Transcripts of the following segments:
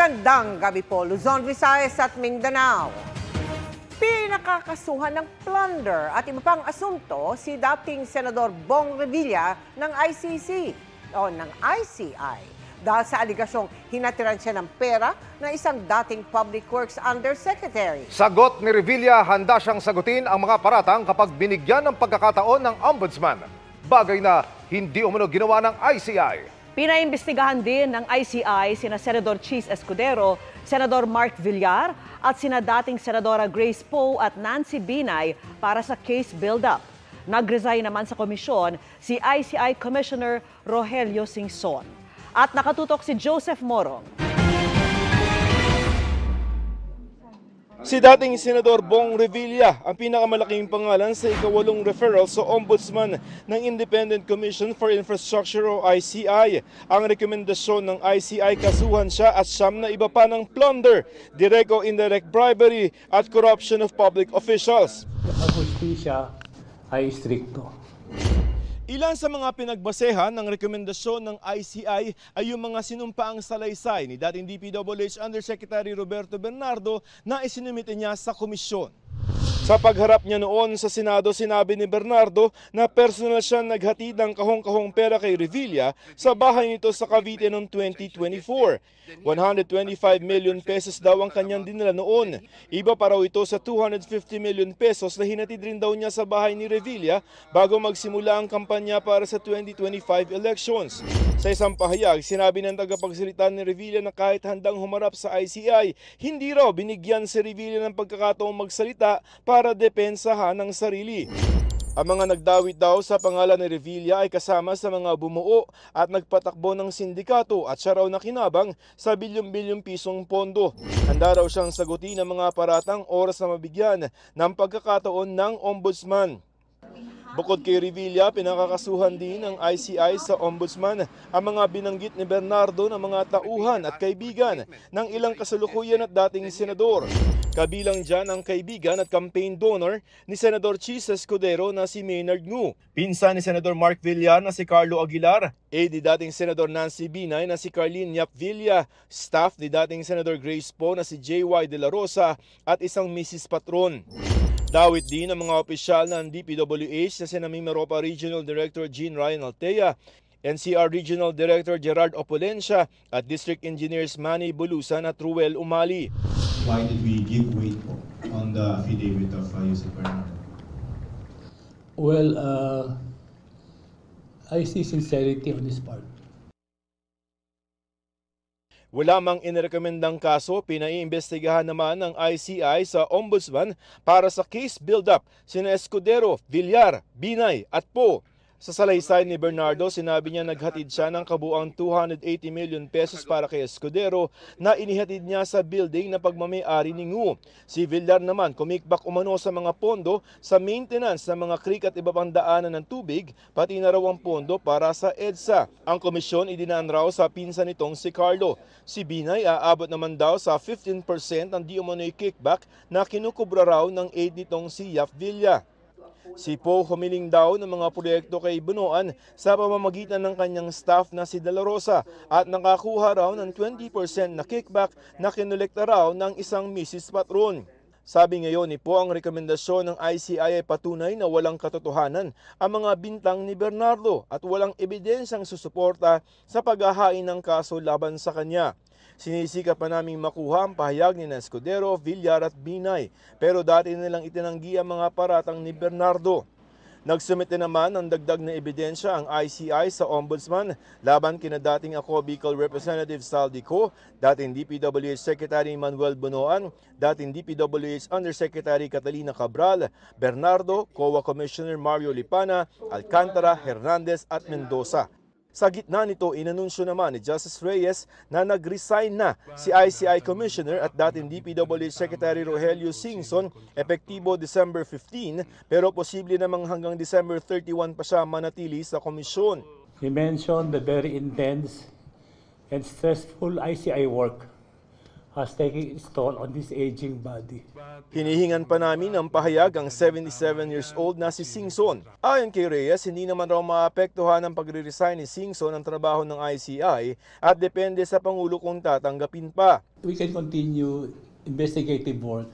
Magandang gabi po, Luzon, Visayas at Mindanao. Pinakakasuhan ng plunder at iba pang asunto si dating Senador Bong Revilla ng ICI dahil sa aligasyong hinatiran siya ng pera ng isang dating Public Works Undersecretary. Sagot ni Revilla, handa siyang sagutin ang mga paratang kapag binigyan ng pagkakataon ng ombudsman. Bagay na hindi umano ginawa ng ICI. Pinaimbestigahan din ng ICI sina Senador Chis Escudero, Senador Mark Villar at sina dating Senadora Grace Poe at Nancy Binay para sa case build-up. Nag-resign naman sa komisyon si ICI Commissioner Rogelio Singson. At nakatutok si Joseph Morong. Si dating Senador Bong Revilla ang pinakamalaking pangalan sa ika-8 referral sa Ombudsman ng Independent Commission for Infrastructure o ICI. Ang rekomendasyon ng ICI, kasuhan siya at siyam na iba pa ng plunder, direct o indirect bribery at corruption of public officials. Ang hustisya ay strikto. Ilan sa mga pinagbasehan ng rekomendasyon ng ICI ay yung mga sinumpaang salaysay ni dating DPWH Undersecretary Roberto Bernardo na isinumite niya sa komisyon. Sa pagharap niya noon sa Senado, sinabi ni Bernardo na personal siya naghatid ng kahong-kahong pera kay Revilla sa bahay nito sa Cavite noong 2024. 125 million pesos daw ang kanyang dinala noon. Iba pa raw ito sa 250 million pesos na hinatid rin daw niya sa bahay ni Revilla bago magsimula ang kampanya para sa 2025 elections. Sa isang pahayag, sinabi ng tagapagsalita ni Revilla na kahit handang humarap sa ICI, hindi raw binigyan si Revilla ng pagkakataong magsalita para depensahan ng sarili. Ang mga nagdawit daw sa pangalan ni Revilla ay kasama sa mga bumuo at nagpatakbo ng sindikato at siya raw nakinabang sa bilyong-bilyong pisong pondo. Handa raw siyang sagutin ang mga paratang oras na mabigyan ng pagkakataon ng ombudsman. Bukod kay Revilla, pinakakasuhan din ng ICI sa ombudsman ang mga binanggit ni Bernardo ng mga tauhan at kaibigan ng ilang kasalukuyan at dating senador. Kabilang dyan ang kaibigan at campaign donor ni Senador Chis Escudero na si Maynard Ngu, pinsan ni Senador Mark Villar na si Carlo Aguilar, aide ni dating Senador Nancy Binay na si Carlene Yap Villa, staff ni dating Senador Grace Poe na si JY De La Rosa at isang Mrs. Patron. Dawit din ang mga opisyal ng DPWH na sina Mimaropa Regional Director Jean Ryan Altea, NCR Regional Director Gerard Opolencia at District Engineers Manny Bulusan at Ruel Umali. Why did we give weight on the affidavit of Yusek Bernardo? Well, I see sincerity on this part. Wala mang inirekomendang kaso, pinaiimbestigahan naman ng ICI sa Ombudsman para sa case build-up sina Escudero, Villar, Binay at Poe. Sa salaysay ni Bernardo, sinabi niya naghatid siya ng kabuang 280 million pesos para kay Escudero na inihatid niya sa building na pagmamay-ari ni Ngu. Si Villar naman kumikbak umano sa mga pondo sa maintenance ng mga creek at iba pang daanan ng tubig, pati na raw ang pondo para sa EDSA. Ang komisyon idinaan raw sa pinsan nitong si Carlo. Si Binay aabot naman daw sa 15% ang di umano'y kickback na kinukubra raw ng aide nitong si Yap Villa. Si Poe humiling daw ng mga proyekto kay Bunuan sa pamamagitan ng kanyang staff na si De La Rosa at nakakuha raw ng 20% na kickback na kinolekta raw ng isang Mrs. Patron. Sabi ngayon ni Poe, ang rekomendasyon ng ICI ay patunay na walang katotohanan ang mga bintang ni Bernardo at walang ebidensyang susuporta sa paghahain ng kaso laban sa kanya. Sinisikap pa naming makuha ang pahayag ni Escudero, Villar at Binay, pero dati nilang itinanggi ang mga paratang ni Bernardo. Nagsumite naman ng dagdag na ebidensya ang ICI sa Ombudsman laban kina dating Ako Bicol Representative Saldico, dating DPWH Secretary Manuel Bunoan, dating DPWH Undersecretary Catalina Cabral, Bernardo, COA Commissioner Mario Lipana, Alcantara, Hernandez at Mendoza. Sa gitna nito, inanunsyo naman ni Justice Reyes na nag-resign na si ICI Commissioner at dating DPWH Secretary Rogelio Singson epektibo December 15 pero posible namang hanggang December 31 pa siya manatili sa komisyon. He mentioned the very intense and stressful ICI work has taken its toll on this aging body. Hinihingan pa namin ng pahayag ang 77 years old na si Singson. Ayon kay Reyes, hindi naman raw maapektuhan ang pagre-resign ni Singson ng trabaho ng ICI at depende sa Pangulo kung tatanggapin pa. We can continue investigative work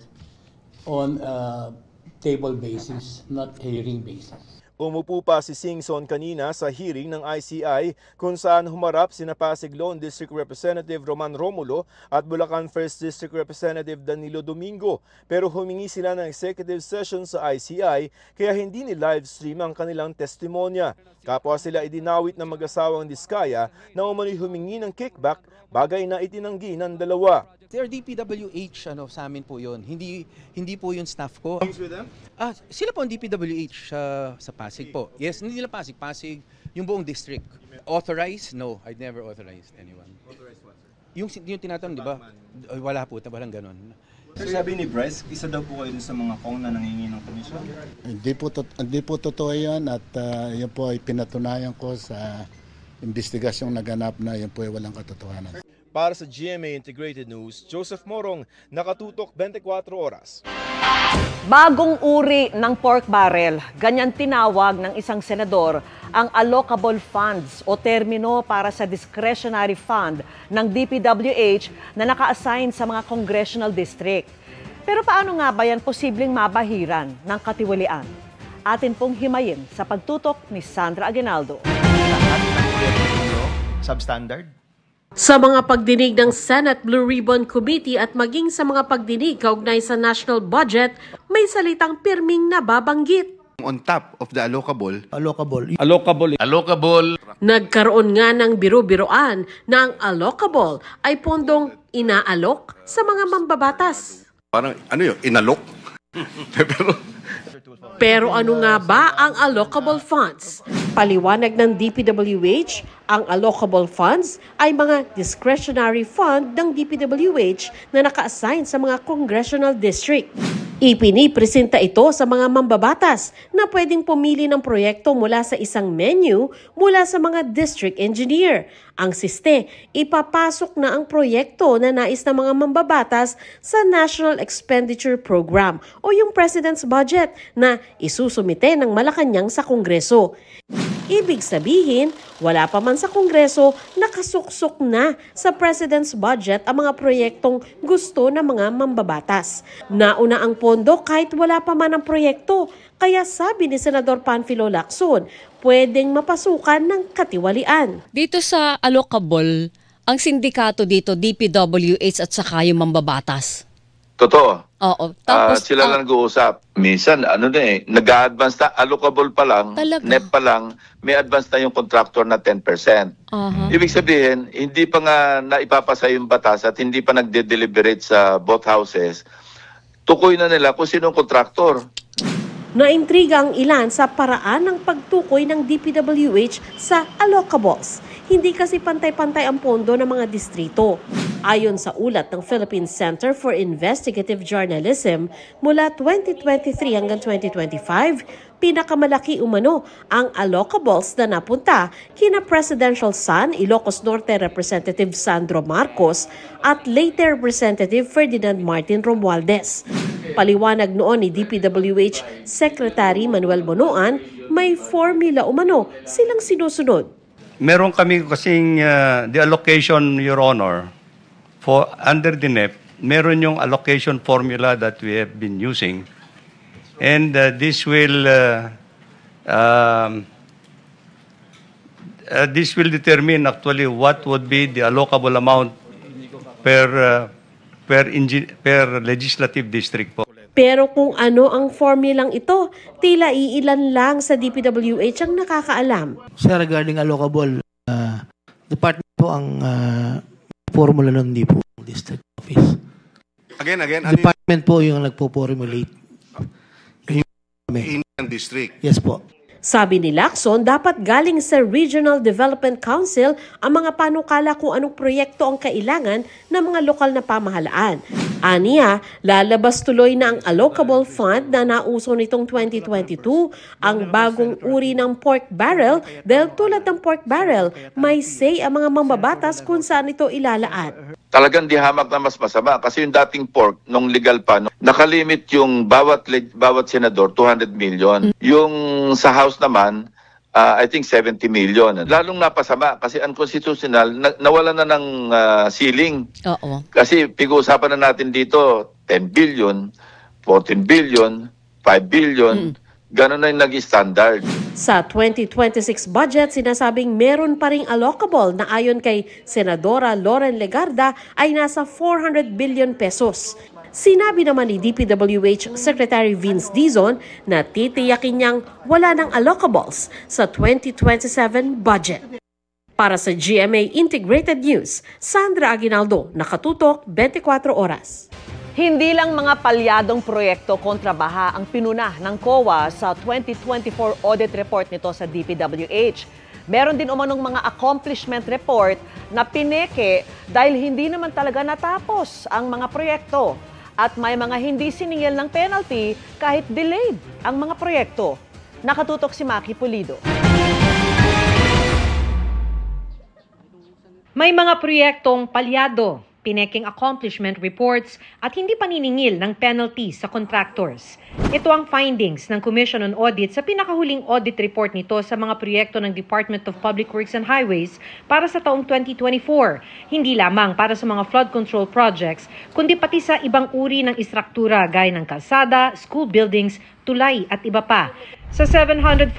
on a table basis, not hearing basis. Umupo pa si Singson kanina sa hearing ng ICI kung saan humarap sina Pasig Lone District Representative Roman Romulo at Bulacan 1st District Representative Danilo Domingo. Pero humingi sila ng executive session sa ICI kaya hindi ni livestream ang kanilang testimonya. Kapwa sila idinawit ng mag-asawang Diskaya na umano'y humingi ng kickback, bagay na itinanggi ng dalawa. They're DPWH, sa amin po yun. Hindi po yung staff ko. Sila po ang DPWH sa Pasig po. Yes, hindi nila Pasig, yung buong district. Authorized? No, I'd never authorized anyone. Authorized what, sir? Yung tinatanong, di ba? Wala po, walang ganon. Sir, sabi ni Bryce, isa daw po kayo sa mga kong na nangingi ng komisyon. Hindi po totoo yan at yan po ay pinatunayan ko sa investigasyong naganap na yan po ay walang katotohanan. Para sa GMA Integrated News, Joseph Morong, nakatutok 24 oras. Bagong uri ng pork barrel, ganyan tinawag ng isang senador ang allocable funds o termino para sa discretionary fund ng DPWH na naka-assign sa mga congressional district. Pero paano nga ba yan posibleng mabahiran ng katiwalian? Atin pong himayin sa pagtutok ni Sandra Aguinaldo. Substandard? Sa mga pagdinig ng Senate Blue Ribbon Committee at maging sa mga pagdinig kaugnay sa national budget, may salitang pirming nababanggit. On top of the allocable. Nagkaroon nga ng biro-biroan na ang allocable ay pondong inaalok sa mga mambabatas. Parang ano yun? Inalok? Pero ano nga ba ang allocable funds? Paliwanag ng DPWH, ang allocable funds ay mga discretionary fund ng DPWH na naka-assign sa mga congressional district. Ipinipresenta ito sa mga mambabatas na pwedeng pumili ng proyekto mula sa isang menu mula sa mga district engineer. Ang siste, ipapasok na ang proyekto na nais ng mga mambabatas sa National Expenditure Program o yung President's Budget na isusumite ng Malacanang sa Kongreso. Ibig sabihin, wala pa man sa Kongreso, nakasuksok na sa President's Budget ang mga proyektong gusto ng mga mambabatas. Nauna ang pondo kahit wala pa man ang proyekto, kaya sabi ni Senador Panfilo Lacson, pwedeng mapasukan ng katiwalian. Dito sa allocable, ang sindikato dito, DPWH at saka yung mambabatas. Totoo. Oo. Tapos, sila lang nag-uusap. Minsan, nag-a-advance na, allocable pa lang, talaga? NEP pa lang, may advance na yung contractor na 10%. Ibig sabihin, hindi pa nga naipapasa yung batas at hindi pa nagde-deliberate sa both houses, tukoy na nila kung sinong contractor. Naintriga ang ilan sa paraan ng pagtukoy ng DPWH sa allocables. Hindi kasi pantay-pantay ang pondo ng mga distrito. Ayon sa ulat ng Philippine Center for Investigative Journalism, mula 2023 hanggang 2025, pinakamalaki umano ang allocables na napunta kina Presidential Son, Ilocos Norte Representative Sandro Marcos at late Representative Ferdinand Martin Romualdez. Paliwanag noon ni DPWH Secretary Manuel Bonoan, may formula umano silang sinusunod. Meron kami kasing the allocation, Your Honor, for under the NEP, meron yung allocation formula that we have been using. And this will determine actually what would be the allocable amount per legislative district po. Pero kung ano ang formulang ito, tila iilan lang sa DPWH ang nakakaalam. Sir, regarding allocable, department po ang formula nun, hindi po district office. Again. Department po yung nagpo-formulate. In district. Yes po. Sabi ni Lacson, dapat galing sa Regional Development Council ang mga panukala kung anong proyekto ang kailangan ng mga lokal na pamahalaan. Aniya, lalabas tuloy na ang allocable fund na nauso nitong 2022, ang bagong uri ng pork barrel dahil tulad ng pork barrel, may say ang mga mambabatas kung saan ito ilalaan. Talagang di hamak na mas masama kasi yung dating pork nung legal pa, nakalimit yung bawat senador 200 million. Yung sa House naman, I think 70 million. Lalong napasama kasi unconstitutional, nawala na ng ceiling. Oo. Kasi pag-uusapan na natin dito, 10 billion, 14 billion, 5 billion, gano'n na yung nag-standard. Sa 2026 budget, sinasabing meron pa ring allocable na ayon kay Senadora Loren Legarda ay nasa 400 billion pesos. Sinabi naman ni DPWH Secretary Vince Dizon na titiyakin niyang wala ng allocables sa 2027 budget. Para sa GMA Integrated News, Sandra Aguinaldo, Nakatutok, 24 Oras. Hindi lang mga palyadong proyekto kontra baha ang pinuna ng COA sa 2024 audit report nito sa DPWH. Meron din umanong mga accomplishment report na pineke dahil hindi naman talaga natapos ang mga proyekto. At may mga hindi siningil ng penalty kahit delayed ang mga proyekto. Nakatutok si Maki Pulido. May mga proyektong palyado, pinekeng accomplishment reports at hindi paniningil ng penalty sa contractors. Ito ang findings ng Commission on Audit sa pinakahuling audit report nito sa mga proyekto ng Department of Public Works and Highways para sa taong 2024. Hindi lamang para sa mga flood control projects, kundi pati sa ibang uri ng istruktura gaya ng kalsada, school buildings, tulay at iba pa. Sa 747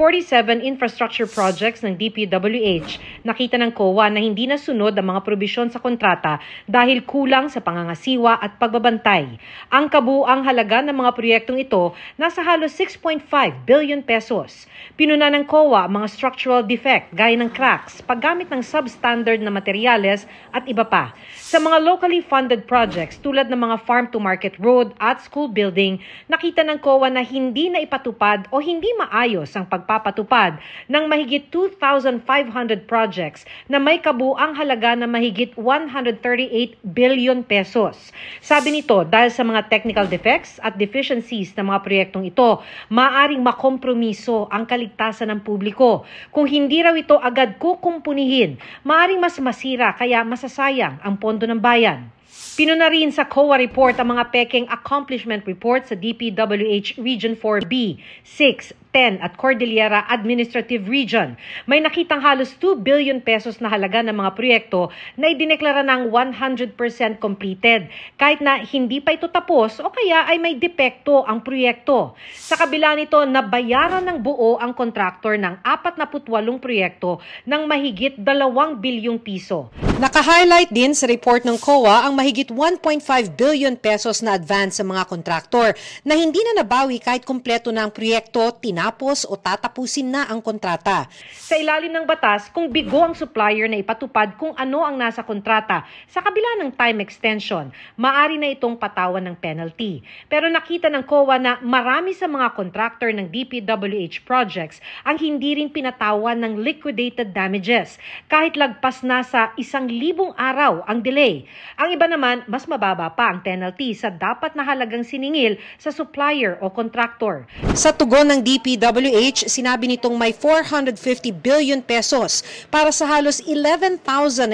infrastructure projects ng DPWH, nakita ng COA na hindi nasunod ang mga probisyon sa kontrata dahil kulang sa pangangasiwa at pagbabantay. Ang kabuuang halaga ng mga proyektong ito nasa halos 6.5 billion pesos. Pinuna ng COA ang mga structural defect gaya ng cracks, paggamit ng substandard na materyales at iba pa. Sa mga locally funded projects tulad ng mga farm-to-market road at school building, nakita ng COA na hindi na ipatupad o hindi maayos ang pagpapatupad ng mahigit 2,500 projects na may kabuang halaga na mahigit 138 billion pesos. Sabi nito, dahil sa mga technical defects at deficiencies ng mga proyektong ito, maaaring makompromiso ang kaligtasan ng publiko. Kung hindi raw ito agad kukumpunihin, maaaring mas masira kaya masasayang ang pondo ng bayan. Pinuna rin sa COA report ang mga pekeng accomplishment report sa DPWH Region 4B, 6, 10 at Cordillera Administrative Region. May nakitang halos 2 billion pesos na halaga ng mga proyekto na idineklara ng 100% completed kahit na hindi pa ito tapos o kaya ay may depekto ang proyekto. Sa kabila nito, nabayaran ng buo ang kontraktor ng 48 proyekto ng mahigit 2 bilyong piso. Naka-highlight din sa report ng COA ang mahigit 1.5 billion pesos na advance sa mga kontraktor na hindi na nabawi kahit kumpleto na ang proyekto, tinapos o tatapusin na ang kontrata. Sa ilalim ng batas, kung bigo ang supplier na ipatupad kung ano ang nasa kontrata sa kabila ng time extension, maaari na itong patawan ng penalty. Pero nakita ng COA na marami sa mga kontraktor ng DPWH projects ang hindi rin pinatawan ng liquidated damages kahit lagpas na sa 1,000 araw ang delay. Ang iba naman, mas mababa pa ang penalty sa dapat na halagang siningil sa supplier o contractor. Sa tugon ng DPWH, sinabi nitong may 450 billion pesos para sa halos 11,000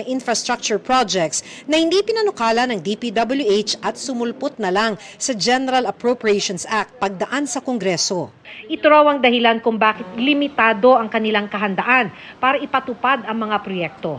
na infrastructure projects na hindi pinanukala ng DPWH at sumulpot na lang sa General Appropriations Act pagdaan sa Kongreso. Ito raw ang dahilan kung bakit limitado ang kanilang kahandaan para ipatupad ang mga proyekto.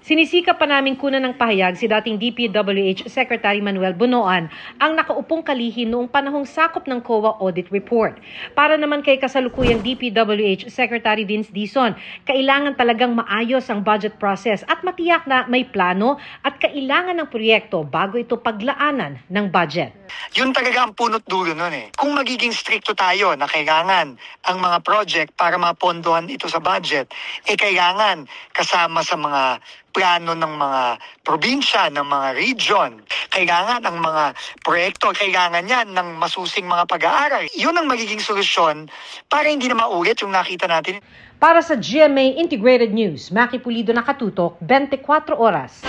Sinisikap pa namin kunan ng pahayag si dating DPWH Secretary Manuel Bunoan ang nakaupong kalihim noong panahong sakop ng COA audit report. Para naman kay kasalukuyang DPWH Secretary Vince Dizon, kailangan talagang maayos ang budget process at matiyak na may plano at kailangan ng proyekto bago ito paglaanan ng budget. Yun talaga ang punot dulo nun eh. Kung magiging stricto tayo na kailangan ang mga project para mapondohan ito sa budget, kailangan kasama sa mga plano ng mga probinsya, ng mga region. Kailangan ang mga proyekto, kailangan yan ng masusing mga pag-aaral. Yun ang magiging solusyon para hindi na maulit yung nakita natin. Para sa GMA Integrated News, Maki Pulido, Nakatutok, 24 Oras.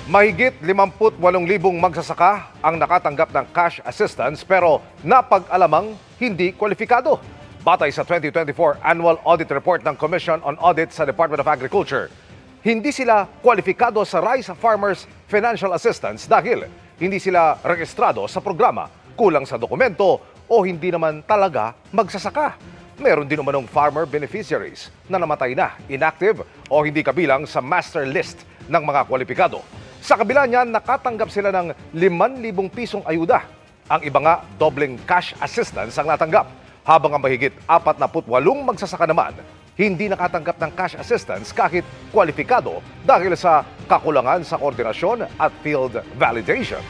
Mahigit 58,000 magsasaka ang nakatanggap ng cash assistance pero napag-alamang hindi kwalifikado. Batay sa 2024 Annual Audit Report ng Commission on Audit sa Department of Agriculture, hindi sila kwalifikado sa Rice Farmers Financial Assistance dahil hindi sila rehistrado sa programa, kulang sa dokumento o hindi naman talaga magsasaka. Meron din umanong farmer beneficiaries na namatay na, inactive o hindi kabilang sa master list ng mga kwalipikado. Sa kabila niyan, nakatanggap sila ng 5,000 pisong ayuda. Ang iba nga, dobleng cash assistance ang natanggap. Habang ang mahigit 48 magsasaka naman, hindi nakatanggap ng cash assistance kahit kwalipikado dahil sa kakulangan sa koordinasyon at field validation.